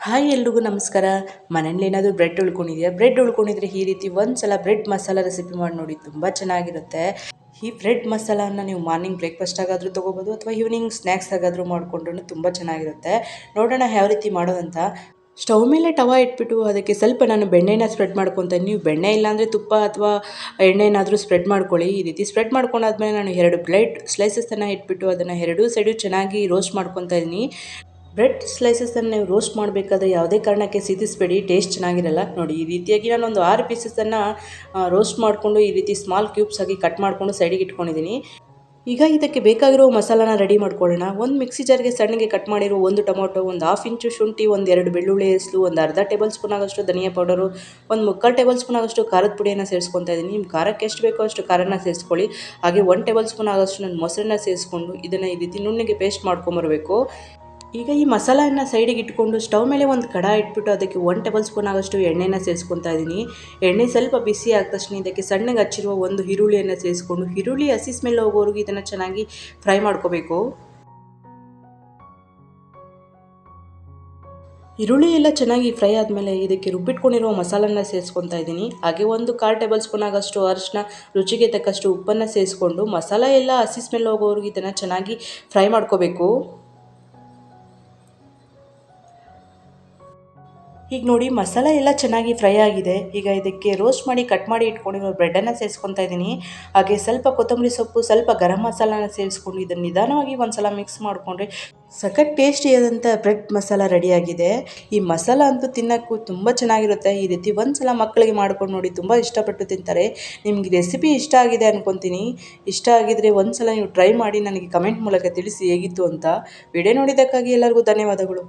Hi ಎಲ್ರಿಗೂ ನಮಸ್ಕಾರ. ಮನೇಲಿ ಏನಾದರೂ ಬ್ರೆಡ್ ಉಳ್ಕೊಂಡಿದೆಯಾ? ಬ್ರೆಡ್ ಉಳ್ಕೊಂಡಿದ್ರೆ ಈ ರೀತಿ ಒಂದ್ಸಲ ಬ್ರೆಡ್ ಮಸಾಲ ರೆಸಿಪಿ ಮಾಡಿ ನೋಡಿ, ತುಂಬ ಚೆನ್ನಾಗಿರುತ್ತೆ. ಈ ಬ್ರೆಡ್ ಮಸಾಲಾನ ನೀವು ಮಾರ್ನಿಂಗ್ ಬ್ರೇಕ್ಫಾಸ್ಟ್ ಆಗಾದರೂ ತೊಗೋಬೋದು ಅಥವಾ ಈವ್ನಿಂಗ್ ಸ್ನ್ಯಾಕ್ಸ್ ಆಗಾದರೂ ಮಾಡಿಕೊಂಡ್ರೂ ತುಂಬ ಚೆನ್ನಾಗಿರುತ್ತೆ. ನೋಡೋಣ ಯಾವ ರೀತಿ ಮಾಡೋದಂತ. ಸ್ಟವ್ ಮೇಲೆ ತವಾ ಇಟ್ಬಿಟ್ಟು ಅದಕ್ಕೆ ಸ್ವಲ್ಪ ನಾನು ಬೆಣ್ಣೆನ ಸ್ಪ್ರೆಡ್ ಮಾಡ್ಕೊತೀನಿ. ನೀವು ಬೆಣ್ಣೆ ಇಲ್ಲಾಂದರೆ ತುಪ್ಪ ಅಥವಾ ಎಣ್ಣೆನಾದರೂ ಸ್ಪ್ರೆಡ್ ಮಾಡ್ಕೊಳ್ಳಿ. ಈ ರೀತಿ ಸ್ಪ್ರೆಡ್ ಮಾಡ್ಕೊಂಡಾದ್ಮೇಲೆ ನಾನು 2 ಬ್ರೆಡ್ ಸ್ಲೈಸಸನ್ನು ಇಟ್ಬಿಟ್ಟು ಅದನ್ನು ಎರಡೂ ಸೈಡು ಚೆನ್ನಾಗಿ ರೋಸ್ಟ್ ಮಾಡ್ಕೊತಾ ಇದ್ದೀನಿ. ಬ್ರೆಡ್ ಸ್ಲೈಸಸನ್ನು ನೀವು ರೋಸ್ಟ್ ಮಾಡಬೇಕಾದ್ರೆ ಯಾವುದೇ ಕಾರಣಕ್ಕೆ ಸಿದಿಸಬೇಡಿ, ಟೇಸ್ಟ್ ಚೆನ್ನಾಗಿರಲ್ಲ. ನೋಡಿ, ಈ ರೀತಿಯಾಗಿ ನಾನೊಂದು 6 ಪೀಸಸನ್ನು ರೋಸ್ಟ್ ಮಾಡಿಕೊಂಡು ಈ ರೀತಿ ಸ್ಮಾಲ್ ಕ್ಯೂಬ್ಸ್ ಆಗಿ ಕಟ್ ಮಾಡಿಕೊಂಡು ಸೈಡಿಗೆ ಇಟ್ಕೊಂಡಿದ್ದೀನಿ. ಈಗ ಇದಕ್ಕೆ ಬೇಕಾಗಿರೋ ಮಸಾಲಾನ ರೆಡಿ ಮಾಡ್ಕೊಳ್ಳೋಣ. ಒಂದು ಮಿಕ್ಸಿ ಜಾರ್ಗೆ ಸಣ್ಣಗೆ ಕಟ್ ಮಾಡಿರೋ 1 ಟೊಮೊಟೊ, ಒಂದು 1/2 ಇಂಚು ಶುಂಠಿ, 2 ಬೆಳ್ಳುಳ್ಳಿ ಹೆಸರು, ಒಂದು ಅರ್ಧ ಟೇಬಲ್ ಸ್ಪೂನ್ ಆಗೋಷ್ಟು ಧನಿಯಾ ಪೌಡರು, ಒಂದು 3/4 ಟೇಬಲ್ ಸ್ಪೂನ್ ಆಗೋಷ್ಟು ಖಾರದ ಪುಡಿಯನ್ನು ಸೇರಿಸ್ಕೊತಾ ಇದ್ದೀನಿ. ನಿಮ್ಮ ಖಾರಕ್ಕೆ ಎಷ್ಟು ಬೇಕೋ ಅಷ್ಟು ಖಾರನ ಸೇರಿಸ್ಕೊಳ್ಳಿ. ಹಾಗೆ 1 ಟೇಬಲ್ ಸ್ಪೂನ್ ಆಗೋಷ್ಟು ನಾನು ಮೊಸರನ್ನ ಸೇರಿಸ್ಕೊಂಡು ಇದನ್ನು ಈ ರೀತಿ ನುಣ್ಣಗೆ ಪೇಸ್ಟ್ ಮಾಡ್ಕೊಂಬರಬೇಕು. ಈಗ ಈ ಮಸಾಲೆಯನ್ನು ಸೈಡಿಗೆ ಇಟ್ಕೊಂಡು ಸ್ಟವ್ ಮೇಲೆ ಒಂದು ಕಡಾಯಿ ಇಟ್ಬಿಟ್ಟು ಅದಕ್ಕೆ 1 ಟೇಬಲ್ ಸ್ಪೂನ್ ಆಗೋಷ್ಟು ಎಣ್ಣೆನ ಸೇರಿಸ್ಕೊತಾ ಇದ್ದೀನಿ. ಎಣ್ಣೆ ಸ್ವಲ್ಪ ಬಿಸಿ ಆದ ತಕ್ಷಣ ಇದಕ್ಕೆ ಸಣ್ಣಗೆ ಹಚ್ಚಿರುವ ಒಂದು ಈರುಳ್ಳಿಯನ್ನು ಸೇರಿಸ್ಕೊಂಡು ಈರುಳ್ಳಿ ಹಸಿ ಸ್ಮೆಲ್ ಹೋಗೋವರೆಗೂ ಇದನ್ನು ಚೆನ್ನಾಗಿ ಫ್ರೈ ಮಾಡ್ಕೋಬೇಕು. ಈರುಳ್ಳಿ ಎಲ್ಲ ಚೆನ್ನಾಗಿ ಫ್ರೈ ಆದಮೇಲೆ ಇದಕ್ಕೆ ರುಬ್ಬಿಟ್ಕೊಂಡಿರುವ ಮಸಾಲನ್ನ ಸೇರಿಸ್ಕೊತಾ ಇದ್ದೀನಿ. ಹಾಗೆ ಒಂದು 1/4 ಟೇಬಲ್ ಸ್ಪೂನ್ ಆಗೋಷ್ಟು ಅರಿಶಿನ, ರುಚಿಗೆ ತಕ್ಕಷ್ಟು ಉಪ್ಪನ್ನು ಸೇರಿಸ್ಕೊಂಡು ಮಸಾಲೆ ಎಲ್ಲ ಹಸಿ ಸ್ಮೆಲ್ ಹೋಗೋವರೆಗೂ ಇದನ್ನು ಚೆನ್ನಾಗಿ ಫ್ರೈ ಮಾಡ್ಕೋಬೇಕು. ಈಗ ನೋಡಿ, ಮಸಾಲೆ ಎಲ್ಲ ಚೆನ್ನಾಗಿ ಫ್ರೈ ಆಗಿದೆ. ಈಗ ಇದಕ್ಕೆ ರೋಸ್ಟ್ ಮಾಡಿ ಕಟ್ ಮಾಡಿ ಇಟ್ಕೊಂಡಿರೋ ಬ್ರೆಡ್ಡನ್ನು ಸೇರಿಸ್ಕೊತಾ ಇದ್ದೀನಿ. ಹಾಗೆ ಸ್ವಲ್ಪ ಕೊತ್ತಂಬರಿ ಸೊಪ್ಪು, ಸ್ವಲ್ಪ ಗರಂ ಮಸಾಲಾನ ಸೇರಿಸ್ಕೊಂಡು ಇದನ್ನು ನಿಧಾನವಾಗಿ ಒಂದು ಸಲ ಮಿಕ್ಸ್ ಮಾಡಿಕೊಂಡ್ರೆ ಸಖತ್ ಟೇಸ್ಟಿಯಾದಂಥ ಬ್ರೆಡ್ ಮಸಾಲ ರೆಡಿಯಾಗಿದೆ. ಈ ಮಸಾಲ ಅಂತೂ ತಿನ್ನೋಕ್ಕೂ ತುಂಬ ಚೆನ್ನಾಗಿರುತ್ತೆ. ಈ ರೀತಿ ಒಂದು ಸಲ ಮಕ್ಕಳಿಗೆ ಮಾಡ್ಕೊಂಡು ನೋಡಿ, ತುಂಬ ಇಷ್ಟಪಟ್ಟು ತಿಂತಾರೆ. ನಿಮ್ಗೆ ರೆಸಿಪಿ ಇಷ್ಟ ಆಗಿದೆ ಅಂದ್ಕೊತೀನಿ. ಇಷ್ಟ ಆಗಿದರೆ ಒಂದು ಸಲ ನೀವು ಟ್ರೈ ಮಾಡಿ ನನಗೆ ಕಮೆಂಟ್ ಮೂಲಕ ತಿಳಿಸಿ ಹೇಗಿತ್ತು ಅಂತ. ವಿಡಿಯೋ ನೋಡಿದ್ದಕ್ಕಾಗಿ ಎಲ್ಲರಿಗೂ ಧನ್ಯವಾದಗಳು.